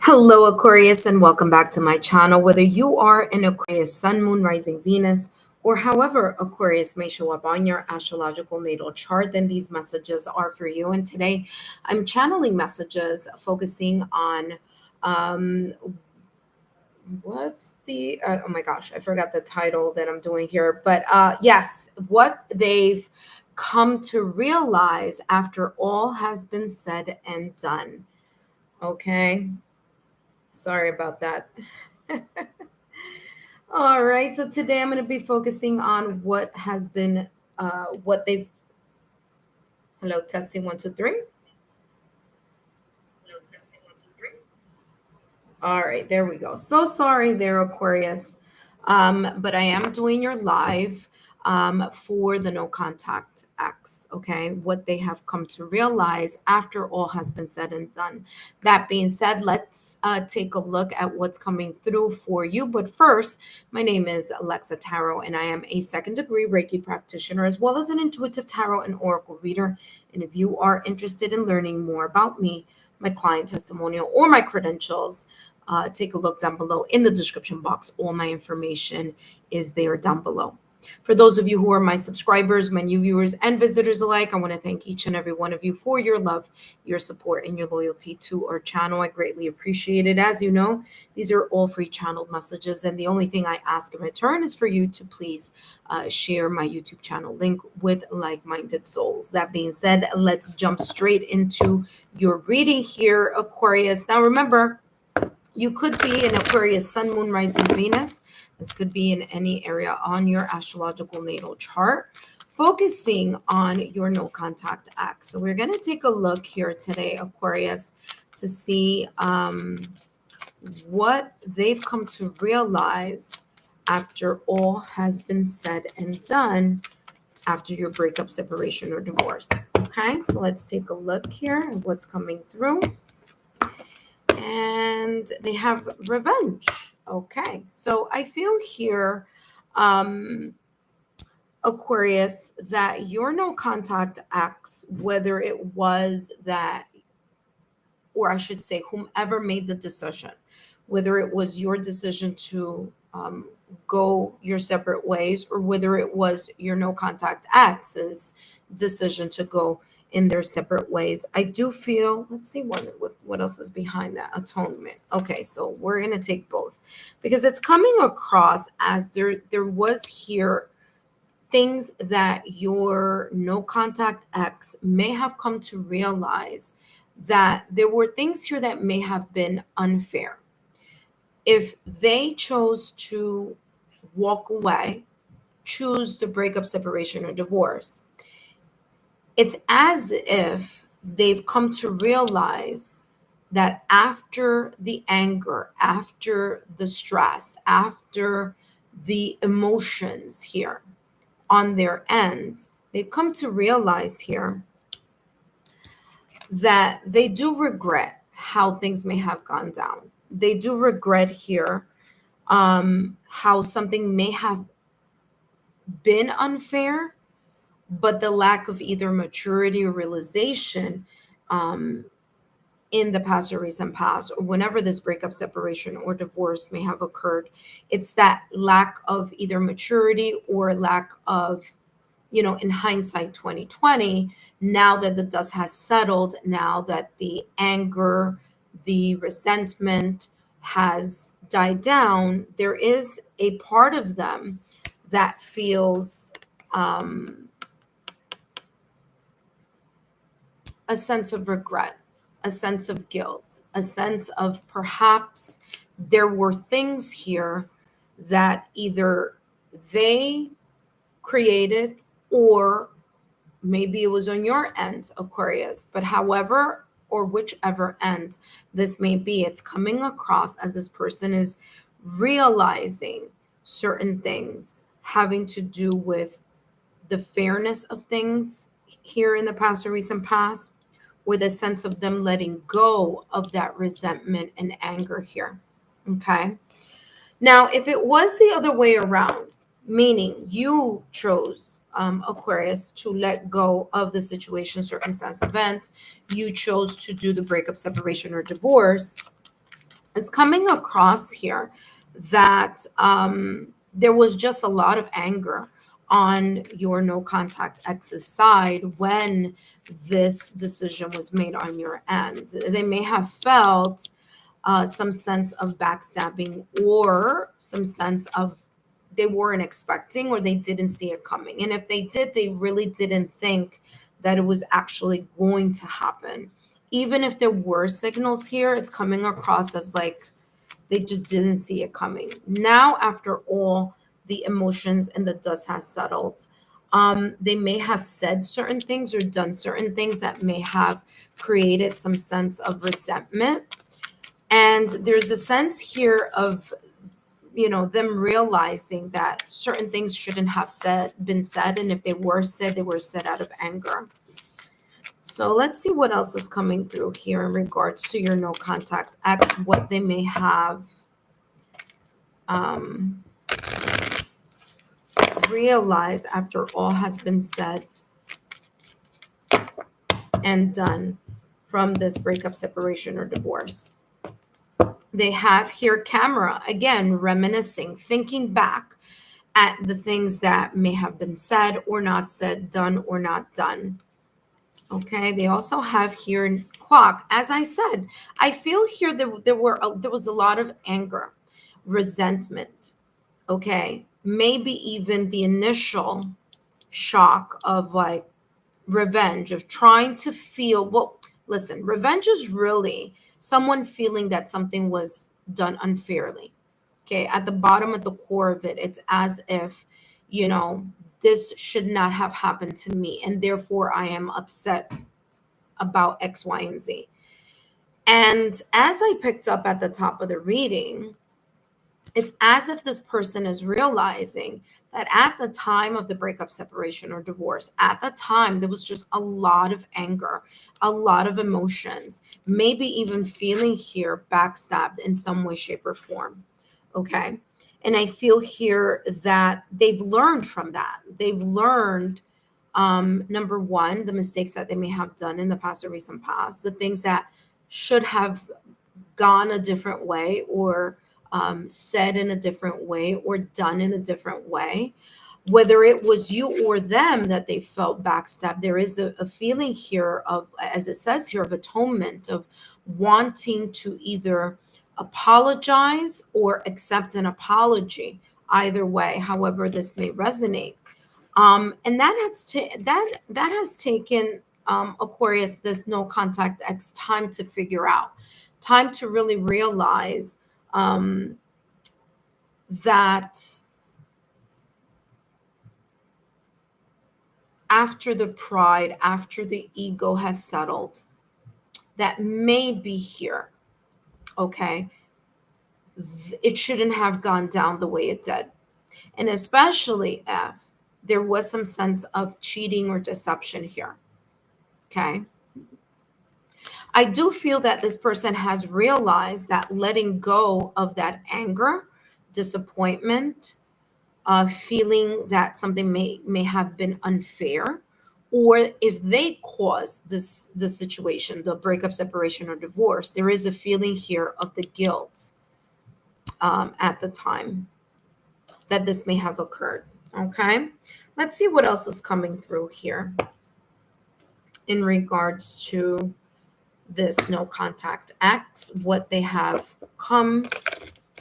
Hello, Aquarius, and welcome back to my channel. Whether you are an Aquarius, Sun, Moon, Rising, Venus, or however Aquarius may show up on your astrological natal chart, then these messages are for you. And today I'm channeling messages focusing on oh my gosh, I forgot the title that I'm doing here. But yes, what they've come to realize after all has been said and done. Okay. Sorry about that. All right. So today I'm going to be focusing on what has been, what they've, hello, testing 1, 2, 3. Hello, testing 1, 2, 3. All right. There we go. So sorry there, Aquarius. But I am doing your live for the no contact X. Okay. What they have come to realize after all has been said and done. That being said, let's take a look at what's coming through for you. But first, my name is Lexa Tarot, and I am a second-degree Reiki practitioner as well as an intuitive tarot and oracle reader. And if you are interested in learning more about me, my client testimonial, or my credentials, take a look down below in the description box. All my information is there down below. For those of you who are my subscribers, my new viewers and visitors alike, I want to thank each and every one of you for your love, your support, and your loyalty to our channel. I greatly appreciate it. As you know, these are all free channeled messages, and the only thing I ask in return is for you to please share my YouTube channel link with like-minded souls. That being said, let's jump straight into your reading here, Aquarius. Now, remember, you could be an Aquarius, Sun, Moon, Rising, Venus. This could be in any area on your astrological natal chart, focusing on your no contact act. So we're going to take a look here today, Aquarius, to see what they've come to realize after all has been said and done after your breakup, separation, or divorce. Okay, so let's take a look here at what's coming through. And they have revenge. Okay, so I feel here, Aquarius, that your no contact acts, whether it was that, or I should say, whomever made the decision, whether it was your decision to go your separate ways, or whether it was your no contact ax's decision to go in their separate ways. I do feel, let's see what else is behind that. Atonement. Okay, so we're going to take both, because it's coming across as there was here things that your no contact ex may have come to realize, that there were things here that may have been unfair. If they chose to walk away, choose to break up, separation, or divorce, it's as if they've come to realize that after the anger, after the stress, after the emotions here on their end, they've come to realize here that they do regret how things may have gone down. They do regret here how something may have been unfair, but the lack of either maturity or realization in the past or recent past, or whenever this breakup, separation, or divorce may have occurred, it's that lack of either maturity or lack of, in hindsight 2020, now that the dust has settled, now that the anger, the resentment has died down, there is a part of them that feels a sense of regret, a sense of guilt, a sense of perhaps there were things here that either they created, or maybe it was on your end, Aquarius. But however or whichever end this may be, it's coming across as this person is realizing certain things having to do with the fairness of things here in the past or recent past, or the sense of them letting go of that resentment and anger here. Okay. Now, if it was the other way around, meaning you chose, Aquarius, to let go of the situation, circumstance, event, you chose to do the breakup, separation, or divorce, It's coming across here that there was just a lot of anger on your no contact ex's side when this decision was made on your end. They may have felt some sense of backstabbing or some sense of they weren't expecting or they didn't see it coming. And if they did, they really didn't think that it was actually going to happen. Even if there were signals here, it's coming across as like they just didn't see it coming. Now, after all the emotions and the dust has settled, they may have said certain things or done certain things that may have created some sense of resentment. And there's a sense here of them realizing that certain things shouldn't have been said, and if they were said out of anger. So let's see what else is coming through here in regards to your no contact ex, what they may have realized after all has been said and done from this breakup, separation, or divorce. They have here camera, again, reminiscing, thinking back at the things that may have been said or not said, done or not done. Okay, they also have here in clock. As I said, I feel here there was a lot of anger, resentment. Okay, maybe even the initial shock of like revenge, of trying to feel, well, listen, revenge is really someone feeling that something was done unfairly. Okay, at the bottom, at the core of it, it's as if, this should not have happened to me, and therefore I am upset about X, Y, and Z. And as I picked up at the top of the reading, it's as if this person is realizing that at the time of the breakup, separation, or divorce, at the time, there was just a lot of anger, a lot of emotions, maybe even feeling here backstabbed in some way, shape, or form. Okay. And I feel here that they've learned from that. They've learned, number one, the mistakes that they may have done in the past or recent past, the things that should have gone a different way, or said in a different way, or done in a different way. Whether it was you or them that they felt backstabbed, there is a feeling here of, as it says here, of atonement, of wanting to either apologize or accept an apology. Either way, however this may resonate, and that has taken Aquarius, this no contact X, time to figure out, time to really realize that after the pride, after the ego has settled, that may be here. Okay, it shouldn't have gone down the way it did, and especially if there was some sense of cheating or deception here. Okay. I do feel that this person has realized that letting go of that anger, disappointment, feeling that something may have been unfair, or if they caused the situation, the breakup, separation, or divorce, there is a feeling here of the guilt at the time that this may have occurred. Okay, let's see what else is coming through here in regards to this no contact X, what they have come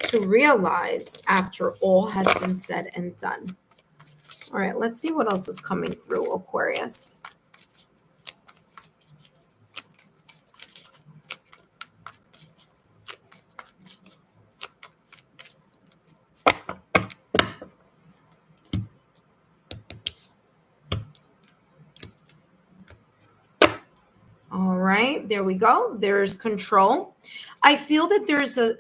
to realize after all has been said and done. All right, let's see what else is coming through, Aquarius. All right, there we go. There's control. I feel that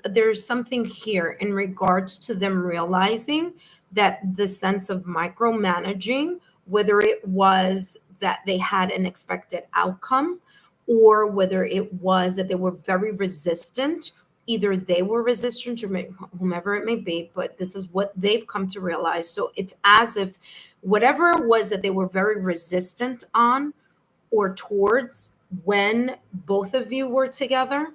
there's something here in regards to them realizing that the sense of micromanaging, whether it was that they had an expected outcome, or whether it was that they were very resistant, either they were resistant or whomever it may be, but this is what they've come to realize. So it's as if whatever it was that they were very resistant on or towards when both of you were together,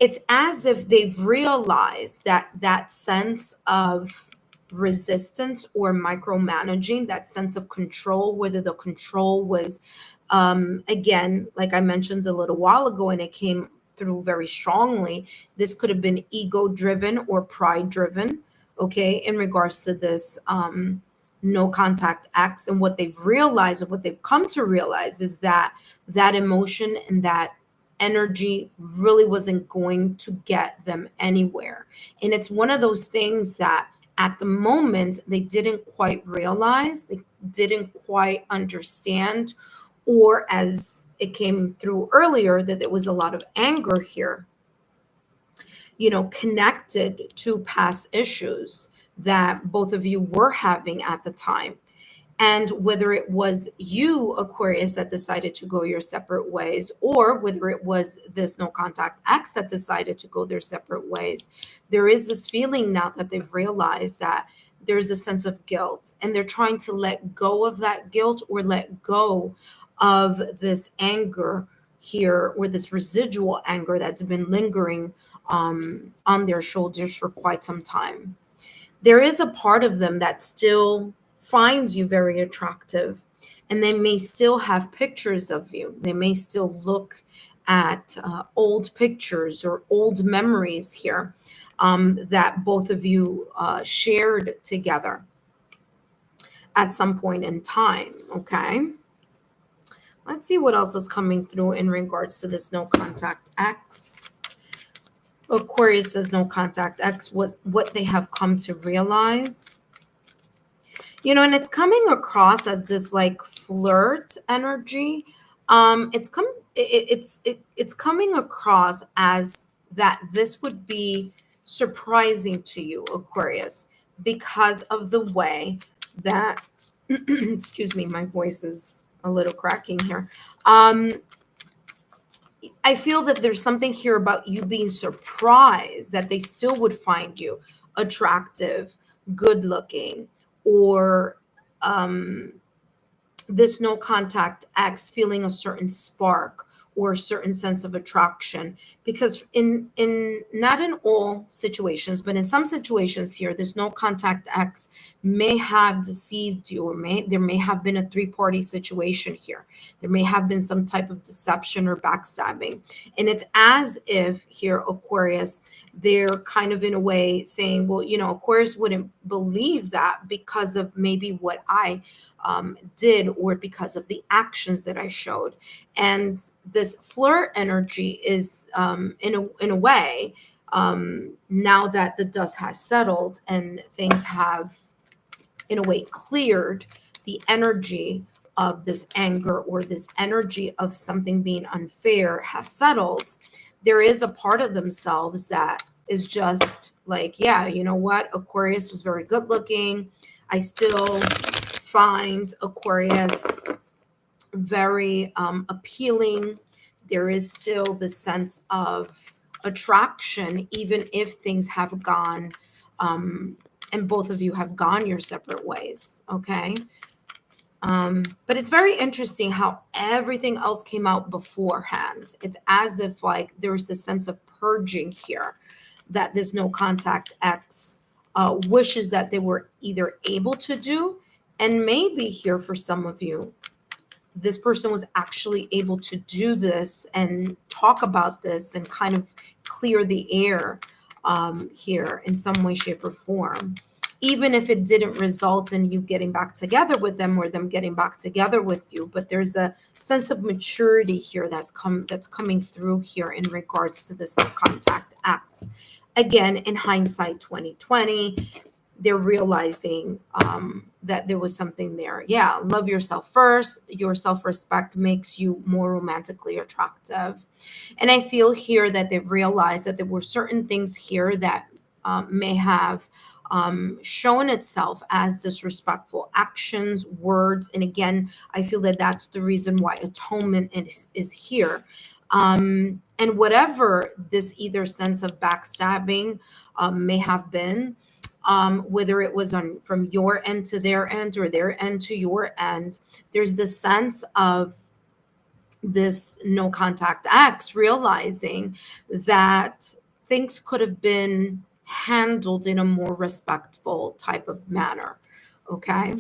it's as if they've realized that that sense of resistance or micromanaging, that sense of control, whether the control was, again, like I mentioned a little while ago, and it came through very strongly, this could have been ego driven or pride driven, okay, in regards to this no contact acts. And what they've realized, or what they've come to realize, is that that emotion and that energy really wasn't going to get them anywhere. And it's one of those things that at the moment they didn't quite realize, they didn't quite understand, or as it came through earlier, that there was a lot of anger here, connected to past issues that both of you were having at the time. And whether it was you, Aquarius, that decided to go your separate ways, or whether it was this no contact ex that decided to go their separate ways, there is this feeling now that they've realized that there's a sense of guilt, and they're trying to let go of that guilt, or let go of this anger here, or this residual anger that's been lingering on their shoulders for quite some time. There is a part of them that still finds you very attractive, and they may still have pictures of you. They may still look at old pictures or old memories here, that both of you shared together at some point in time. Okay, let's see what else is coming through in regards to this no contact X. Aquarius says no contact X was what they have come to realize. And it's coming across as this like flirt energy. It's coming across as that this would be surprising to you, Aquarius, because of the way that excuse me, my voice is a little cracking here. I feel that there's something here about you being surprised that they still would find you attractive, good looking, or this no contact X feeling a certain spark or a certain sense of attraction. Because in not in all situations, but in some situations here, this no contact X may have deceived you, or there may have been a three-party situation here. There may have been some type of deception or backstabbing. And it's as if here, Aquarius, they're kind of in a way saying, well, Aquarius wouldn't believe that because of maybe what I did, or because of the actions that I showed. And this flirt energy is, in a way, now that the dust has settled and things have, in a way, cleared, the energy of this anger, or this energy of something being unfair has settled. There is a part of themselves that is just like, yeah, you know what? Aquarius was very good looking. I still find Aquarius very appealing. There is still the sense of attraction, even if things have gone, and both of you have gone your separate ways. Okay. But it's very interesting how everything else came out beforehand. It's as if like there's a sense of purging here that this no contact X wishes that they were either able to do. And maybe here for some of you, this person was actually able to do this and talk about this and kind of clear the air here in some way, shape, or form. Even if it didn't result in you getting back together with them, or them getting back together with you, but there's a sense of maturity here that's coming through here in regards to this no contact acts. Again, in hindsight 2020, they're realizing that there was something there. Yeah, love yourself first. Your self-respect makes you more romantically attractive. And I feel here that they've realized that there were certain things here that may have shown itself as disrespectful actions, words. And again, I feel that that's the reason why atonement is here. And whatever this either sense of backstabbing may have been, whether it was from your end to their end, or their end to your end, there's this sense of this no contact X, realizing that things could have been handled in a more respectful type of manner. Okay.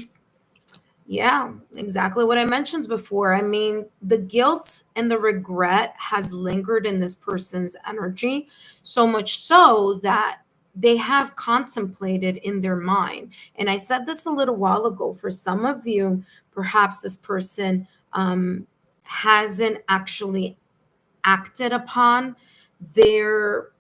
Yeah, exactly what I mentioned before. I mean, the guilt and the regret has lingered in this person's energy, so much so that they have contemplated in their mind. And I said this a little while ago. For some of you, perhaps this person hasn't actually acted upon their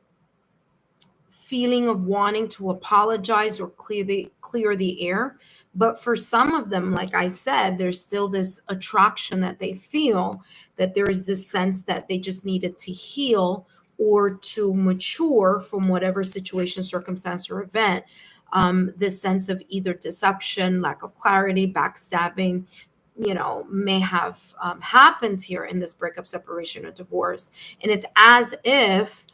feeling of wanting to apologize or clear the air. But for some of them, like I said, there's still this attraction that they feel, that there is this sense that they just needed to heal or to mature from whatever situation, circumstance, or event. This sense of either deception, lack of clarity, backstabbing, may have happened here in this breakup, separation, or divorce. And it's as if,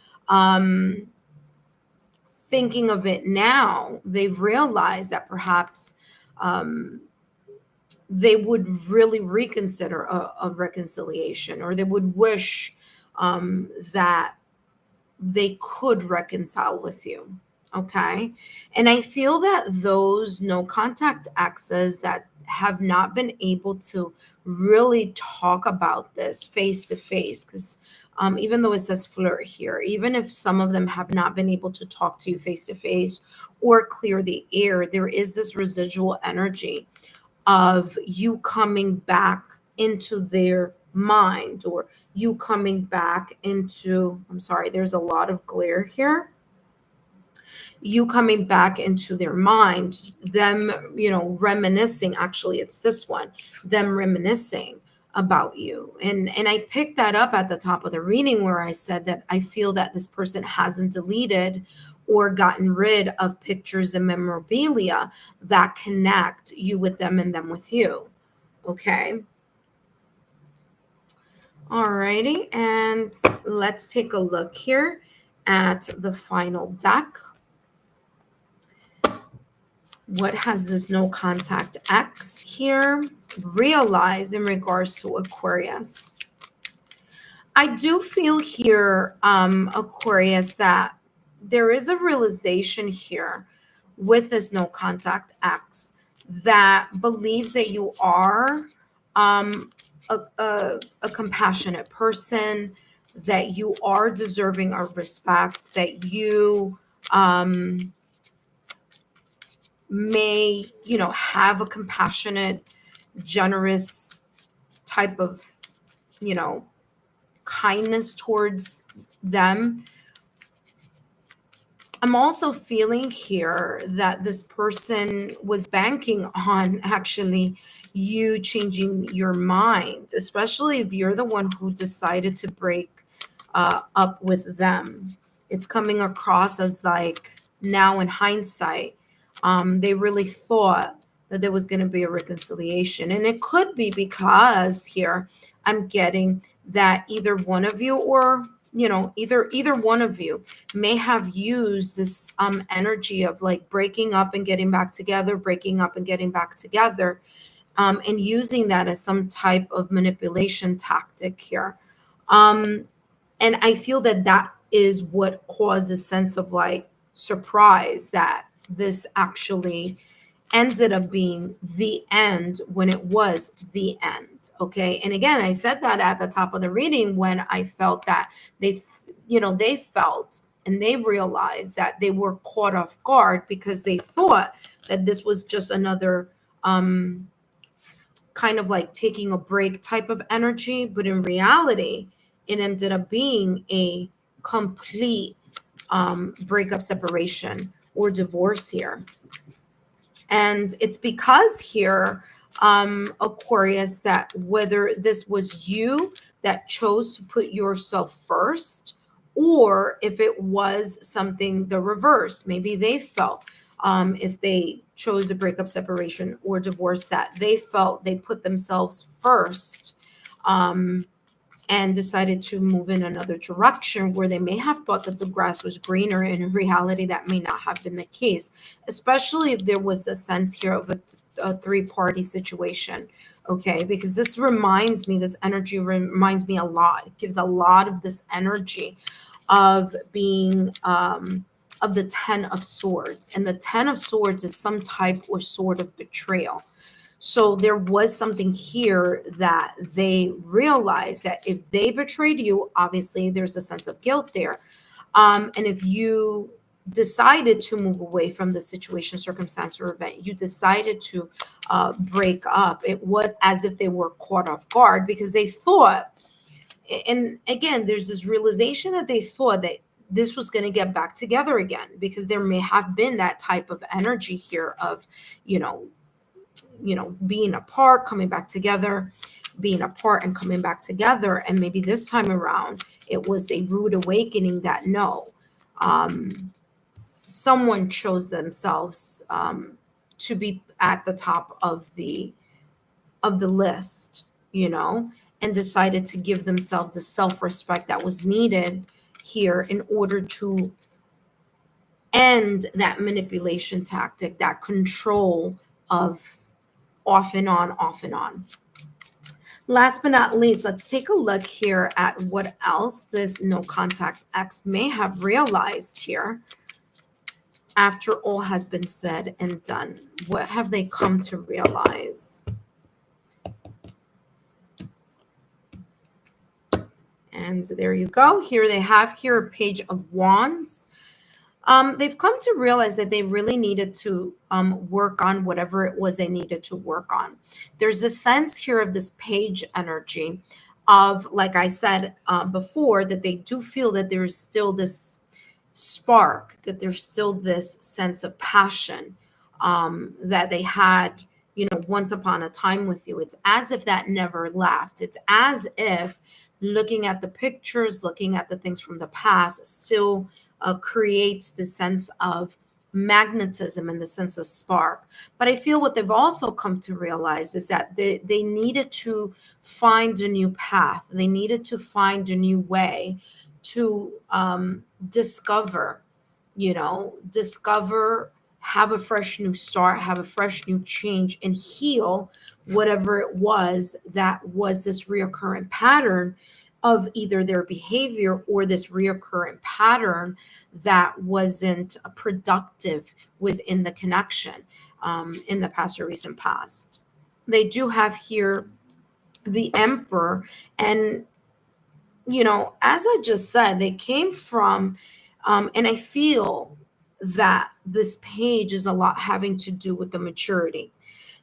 thinking of it now, they've realized that perhaps they would really reconsider a reconciliation, or they would wish that they could reconcile with you. Okay. And I feel that those no contact exes that have not been able to really talk about this face to face, because even though it says flirt here, even if some of them have not been able to talk to you face to face or clear the air, there is this residual energy of you coming back into their mind, or you coming back into, I'm sorry, there's a lot of glare here, you coming back into their mind, them, reminiscing, actually it's this one, them reminiscing about you. And I picked that up at the top of the reading where I said that I feel that this person hasn't deleted or gotten rid of pictures and memorabilia that connect you with them and them with you. Okay. Alrighty, and let's take a look here at the final deck. What has this no contact X here realize in regards to Aquarius? I do feel here, Aquarius, that there is a realization here with this no contact X that believes that you are a compassionate person, that you are deserving of respect, that you may, have a compassionate, generous type of, kindness towards them. I'm also feeling here that this person was banking on actually you changing your mind, especially if you're the one who decided to break up with them. It's coming across as like, now in hindsight, they really thought that there was going to be a reconciliation. And it could be because here I'm getting that either one of you, or either one of you may have used this energy of like breaking up and getting back together, breaking up and getting back together, and using that as some type of manipulation tactic here. And I feel that that is what caused a sense of like surprise that this actually ended up being the end when it was the end. Okay. And again, I said that at the top of the reading when I felt that they felt and they realized that they were caught off guard because they thought that this was just another kind of like taking a break type of energy. But in reality, it ended up being a complete breakup, separation, or divorce here. And it's because here, Aquarius, that whether this was you that chose to put yourself first, or if it was something the reverse, maybe they felt, if they chose a breakup, separation, or divorce, that they felt they put themselves first, and decided to move in another direction where they may have thought that the grass was greener, and in reality that may not have been the case, especially if there was a sense here of a three-party situation. okay? Because this reminds me, this energy reminds me a lot. It gives a lot of this energy of being of the Ten of Swords. And the Ten of Swords is some type or sort of betrayal. So there was something here that they realized that if they betrayed you, obviously there's a sense of guilt there. And if you decided to move away from the situation, circumstance, or event, you decided to break up, it was as if they were caught off guard because they thought, and again, there's this realization that they thought that this was going to get back together again, because there may have been that type of energy here of, being apart, coming back together, being apart and coming back together. And maybe this time around, it was a rude awakening that no, someone chose themselves to be at the top of the list, and decided to give themselves the self-respect that was needed here in order to end that manipulation tactic, that control of off and on, off and on. Last but not least, let's take a look here at what else this no contact X may have realized here after all has been said and done. What have they come to realize? And there you go. Here they have here a Page of Wands. They've come to realize that they really needed to work on whatever it was they needed to work on. There's a sense here of this page energy of, like I said before, that they do feel that there's still this spark, that there's still this sense of passion that they had, once upon a time with you. It's as if that never left. It's as if looking at the pictures, looking at the things from the past still creates the sense of magnetism and the sense of spark. But I feel what they've also come to realize is that they needed to find a new path. They needed to find a new way to discover, have a fresh new start, have a fresh new change, and heal whatever it was that was this reoccurring pattern of either their behavior or this reoccurring pattern that wasn't productive within the connection in the past or recent past. They do have here the Emperor, and as I just said, they came from and I feel that this page is a lot having to do with the maturity.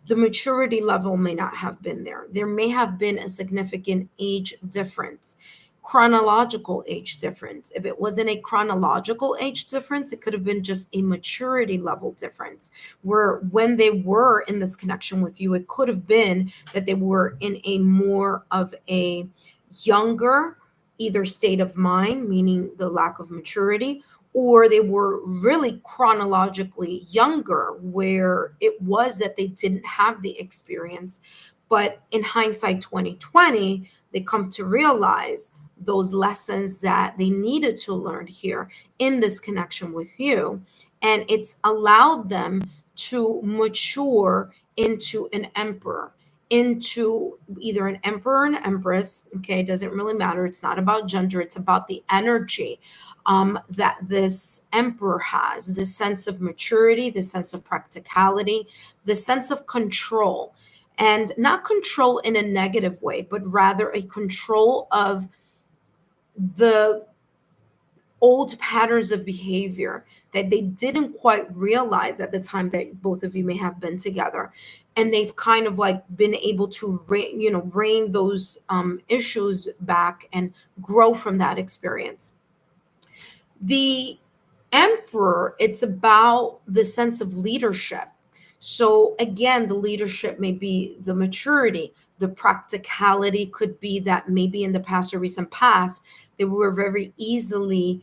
The maturity level may not have been there. There may have been a significant age difference, chronological age difference. If it wasn't a chronological age difference, it could have been just a maturity level difference, where when they were in this connection with you, it could have been that they were in a more of a younger, either state of mind, meaning the lack of maturity, or they were really chronologically younger, where it was that they didn't have the experience. But in hindsight 2020, they come to realize those lessons that they needed to learn here in this connection with you. And it's allowed them to mature into an emperor, into either an emperor or an empress. Okay, it doesn't really matter. It's not about gender, it's about the energy that this emperor has, this sense of maturity, this sense of practicality, this sense of control. And not control in a negative way, but rather a control of the old patterns of behavior that they didn't quite realize at the time that both of you may have been together. And they've kind of like been able to rein those issues back and grow from that experience. The Emperor, it's about the sense of leadership. So again, the leadership may be the maturity. The practicality could be that maybe in the past or recent past, they were very easily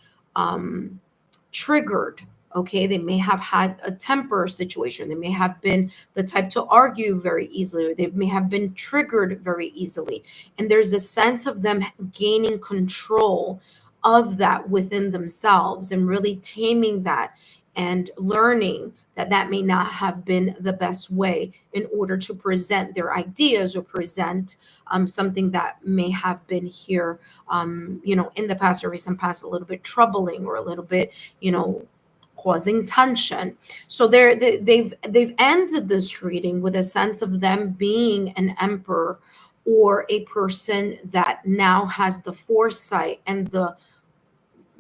triggered. Okay, they may have had a temper situation. They may have been the type to argue very easily, or they may have been triggered very easily. And there's a sense of them gaining control of that within themselves and really taming that and learning that that may not have been the best way in order to present their ideas or present something that may have been here, in the past or recent past, a little bit troubling or a little bit, causing tension. So they've ended this reading with a sense of them being an emperor or a person that now has the foresight and the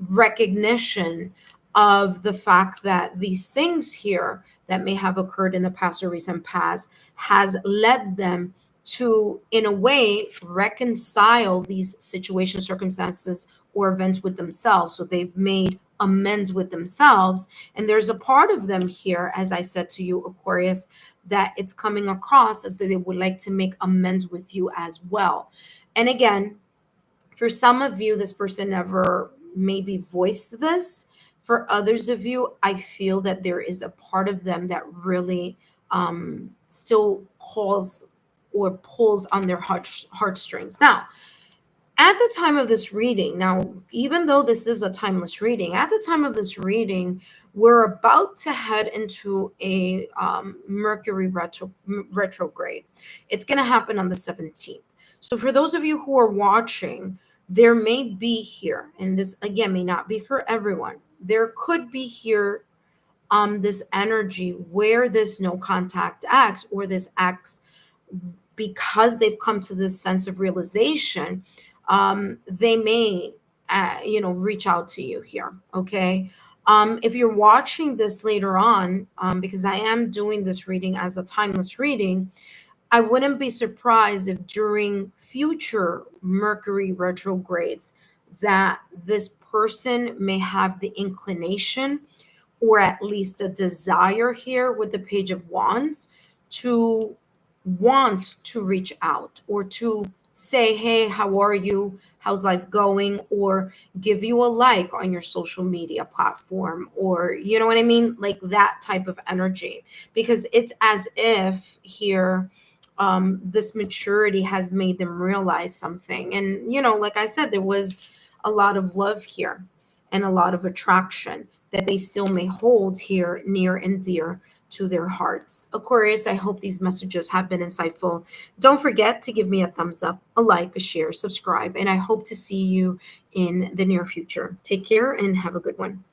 recognition of the fact that these things here that may have occurred in the past or recent past has led them to, in a way, reconcile these situations, circumstances, or events with themselves. So they've made amends with themselves. And there's a part of them here, as I said to you, Aquarius, that it's coming across as that they would like to make amends with you as well. And again, for some of you, this person never maybe voiced this. For others of you, I feel that there is a part of them that really still calls or pulls on their heartstrings. Now, at the time of this reading, now, even though this is a timeless reading, at the time of this reading, we're about to head into a Mercury retrograde. It's going to happen on the 17th. So for those of you who are watching, there may be here, and this again may not be for everyone, there could be here this energy where this no contact acts or this acts because they've come to this sense of realization. They may reach out to you here. Okay. If you're watching this later on, because I am doing this reading as a timeless reading, I wouldn't be surprised if during future Mercury retrogrades that this person may have the inclination or at least a desire here with the Page of Wands to want to reach out or to say, hey, how are you? How's life going? Or give you a like on your social media platform, or you know what I mean? Like that type of energy, because it's as if here this maturity has made them realize something. And, like I said, there was a lot of love here and a lot of attraction that they still may hold here near and dear to their hearts. Aquarius, I hope these messages have been insightful. Don't forget to give me a thumbs up, a like, a share, subscribe, and I hope to see you in the near future. Take care and have a good one.